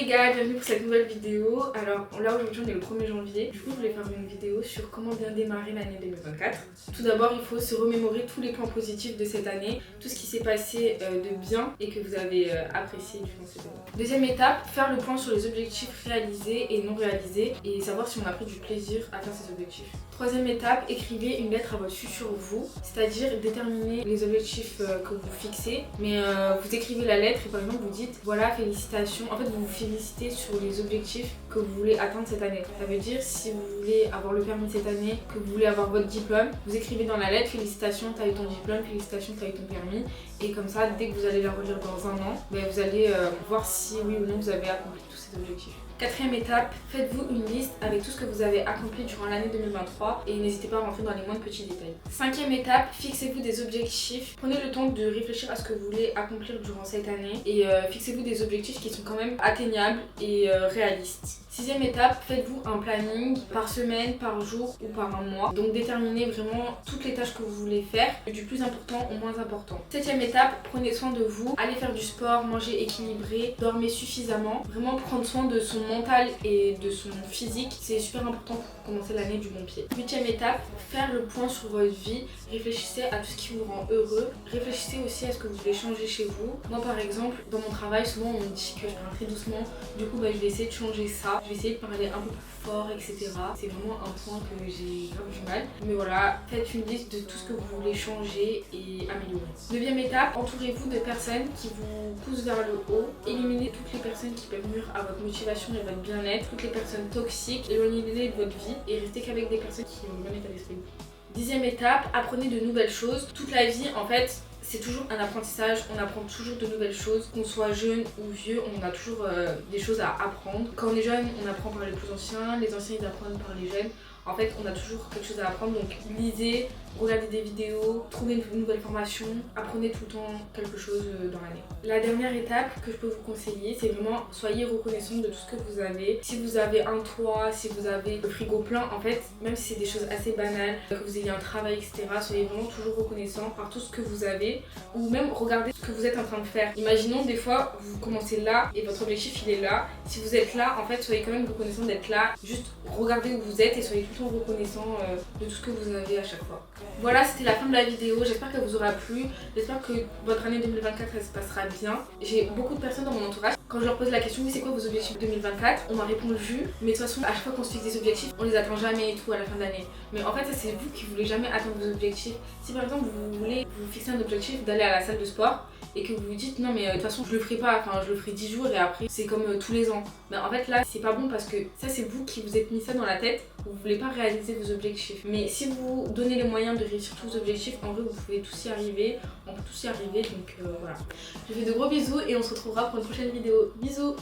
les gars, bienvenue pour cette nouvelle vidéo. Alors là aujourd'hui on est le 1er janvier, du coup je voulais faire une vidéo sur comment bien démarrer l'année 2024. Tout d'abord il faut se remémorer tous les points positifs de cette année, tout ce qui s'est passé de bien et que vous avez apprécié durant cette année. Deuxième étape, faire le point sur les objectifs réalisés et non réalisés et savoir si on a pris du plaisir à faire ces objectifs. Troisième étape, écrivez une lettre à votre futur vous, c'est-à-dire déterminer les objectifs que vous fixez, mais vous écrivez la lettre et par exemple vous dites voilà félicitations, en fait vous vous félicitez sur les objectifs que vous voulez atteindre cette année. Ça veut dire si vous voulez avoir le permis cette année, que vous voulez avoir votre diplôme, vous écrivez dans la lettre félicitations t'as eu ton diplôme, félicitations t'as eu ton permis, et comme ça dès que vous allez la relire dans un an, vous allez voir si oui ou non vous avez accompli tous ces objectifs. Quatrième étape, faites-vous une liste avec tout ce que vous avez accompli durant l'année 2023 et n'hésitez pas à rentrer dans les moindres petits détails. Cinquième étape, fixez-vous des objectifs. Prenez le temps de réfléchir à ce que vous voulez accomplir durant cette année et fixez-vous des objectifs qui sont quand même atteignables et réalistes. Sixième étape, faites-vous un planning par semaine, par jour ou par un mois. Donc déterminez vraiment toutes les tâches que vous voulez faire, du plus important au moins important. Septième étape, prenez soin de vous, allez faire du sport, manger équilibré, dormez suffisamment. Vraiment prendre soin de son mental et de son physique, c'est super important pour commencer l'année du bon pied. Huitième étape, faire le point sur votre vie. Réfléchissez à tout ce qui vous rend heureux. Réfléchissez aussi à ce que vous voulez changer chez vous. Moi par exemple, dans mon travail, souvent on me dit que je parle très doucement. Du coup, je vais essayer de changer ça. Je vais essayer de parler un peu plus fort, etc. C'est vraiment un point que j'ai grave du mal. Mais voilà, faites une liste de tout ce que vous voulez changer et améliorer. Neuvième étape, entourez-vous de personnes qui vous poussent vers le haut. Éliminez toutes les personnes qui peuvent nuire à votre motivation et votre bien-être. Toutes les personnes toxiques, éloignez-les de votre vie et restez qu'avec des personnes qui ont le même état d'esprit. Dixième étape, apprenez de nouvelles choses. Toute la vie, en fait, c'est toujours un apprentissage, on apprend toujours de nouvelles choses, qu'on soit jeune ou vieux, on a toujours des choses à apprendre. Quand on est jeune, on apprend par les plus anciens, les anciens ils apprennent par les jeunes. En fait, on a toujours quelque chose à apprendre, donc lisez, regardez des vidéos, trouvez une nouvelle formation, apprenez tout le temps quelque chose dans l'année. La dernière étape que je peux vous conseiller, c'est vraiment soyez reconnaissant de tout ce que vous avez. Si vous avez un toit, si vous avez le frigo plein, en fait, même si c'est des choses assez banales, que vous ayez un travail, etc., soyez vraiment toujours reconnaissant par tout ce que vous avez, ou même regardez ce que vous êtes en train de faire. Imaginons des fois, vous commencez là et votre objectif il est là. Si vous êtes là, en fait, soyez quand même reconnaissant d'être là. Juste regardez où vous êtes et soyez tout le temps reconnaissant de tout ce que vous avez à chaque fois. Voilà, c'était la fin de la vidéo. J'espère qu'elle vous aura plu. J'espère que votre année 2024 elle se passera bien. J'ai beaucoup de personnes dans mon entourage. Quand je leur pose la question, oui, c'est quoi vos objectifs 2024 ? On m'a répondu, mais de toute façon, à chaque fois qu'on se fixe des objectifs, on les atteint jamais et tout à la fin de l'année. Mais en fait, ça, c'est vous qui voulez jamais atteindre vos objectifs. Si par exemple, vous voulez vous fixer un objectif d'aller à la salle de sport et que vous vous dites non, mais de toute façon, je le ferai pas, enfin, je le ferai 10 jours et après, c'est comme tous les ans. Mais en fait, là, c'est pas bon parce que ça, c'est vous qui vous êtes mis ça dans la tête. Vous voulez pas réaliser vos objectifs. Mais si vous donnez les moyens de réussir tous vos objectifs, en vrai, vous pouvez tous y arriver. On peut tous y arriver, donc voilà. Je vous fais de gros bisous et on se retrouvera pour une prochaine vidéo. Bisous!